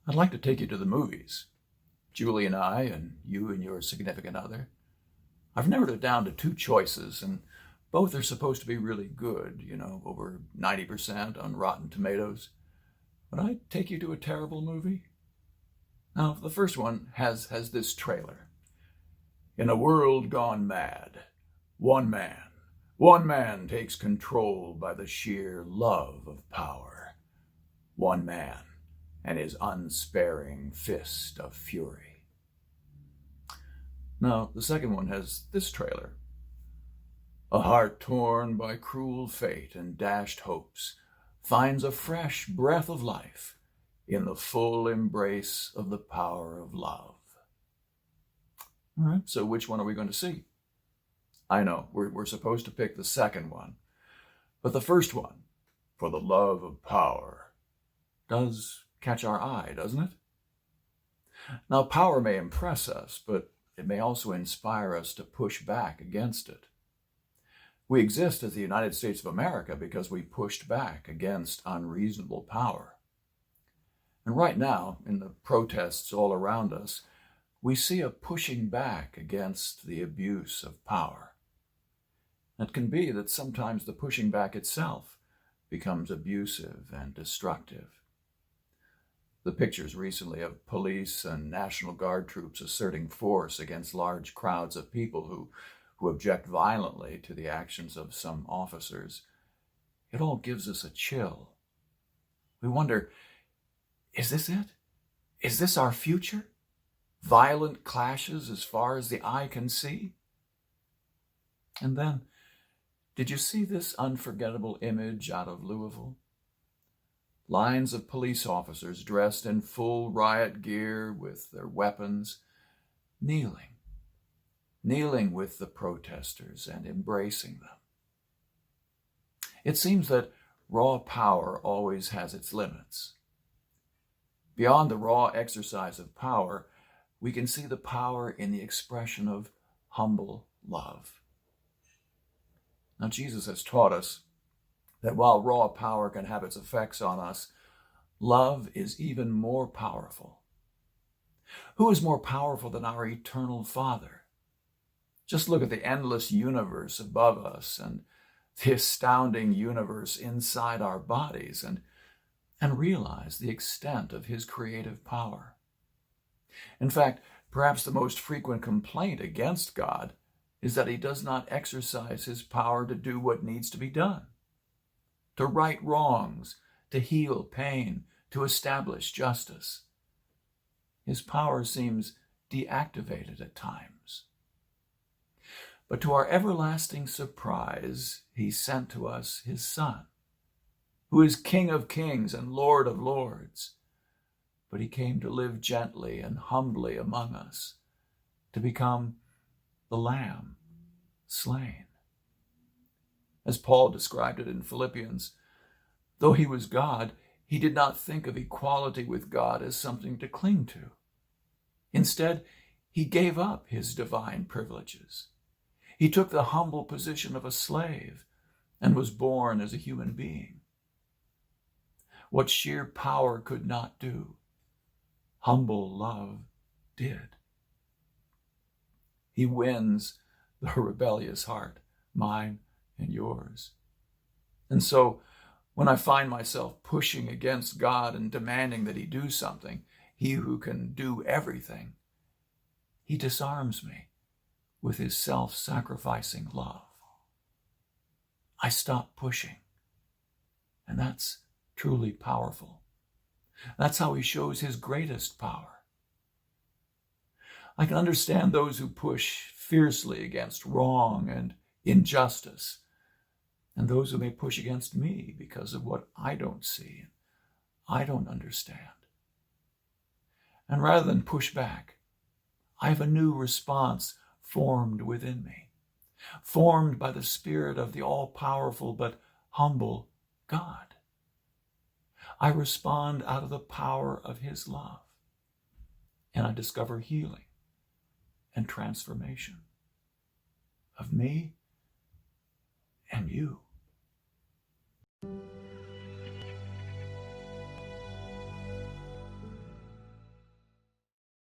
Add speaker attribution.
Speaker 1: I'd like to take you to the movies. Julie and I, and you and your significant other. I've narrowed it down to two choices, and both are supposed to be really good, over 90% on Rotten Tomatoes. Would I take you to a terrible movie? Now, the first one has this trailer. In a world gone mad, one man takes control by the sheer love of power. One man and his unsparing fist of fury. Now, the second one has this trailer. A heart torn by cruel fate and dashed hopes finds a fresh breath of life in the full embrace of the power of love. All right, so which one are we going to see? I know, we're supposed to pick the second one, but the first one, for the love of power, does catch our eye, doesn't it? Now, power may impress us, but it may also inspire us to push back against it. We exist as the United States of America because we pushed back against unreasonable power. And right now, in the protests all around us, we see a pushing back against the abuse of power. It can be that sometimes the pushing back itself becomes abusive and destructive. The pictures recently of police and National Guard troops asserting force against large crowds of people who object violently to the actions of some officers, it all gives us a chill. We wonder, is this it? Is this our future? Violent clashes as far as the eye can see? And then, did you see this unforgettable image out of Louisville? Lines of police officers dressed in full riot gear with their weapons, kneeling with the protesters and embracing them. It seems that raw power always has its limits. Beyond the raw exercise of power, we can see the power in the expression of humble love. Now, Jesus has taught us that while raw power can have its effects on us, love is even more powerful. Who is more powerful than our eternal Father? Just look at the endless universe above us and the astounding universe inside our bodies and realize the extent of his creative power. In fact, perhaps the most frequent complaint against God is that he does not exercise his power to do what needs to be done, to right wrongs, to heal pain, to establish justice. His power seems deactivated at times. But to our everlasting surprise, he sent to us his Son, who is King of kings and Lord of lords. But he came to live gently and humbly among us, to become the Lamb slain. As Paul described it in Philippians, though he was God, he did not think of equality with God as something to cling to. Instead, he gave up his divine privileges. He took the humble position of a slave and was born as a human being. What sheer power could not do, humble love did. He wins the rebellious heart, mine and yours. And so, when I find myself pushing against God and demanding that he do something, he who can do everything, he disarms me with his self-sacrificing love. I stop pushing, and that's truly powerful. That's how he shows his greatest power. I can understand those who push fiercely against wrong and injustice, and those who may push against me because of what I don't see and I don't understand. And rather than push back, I have a new response formed within me, formed by the Spirit of the all-powerful but humble God. I respond out of the power of his love, and I discover healing and transformation of me and you.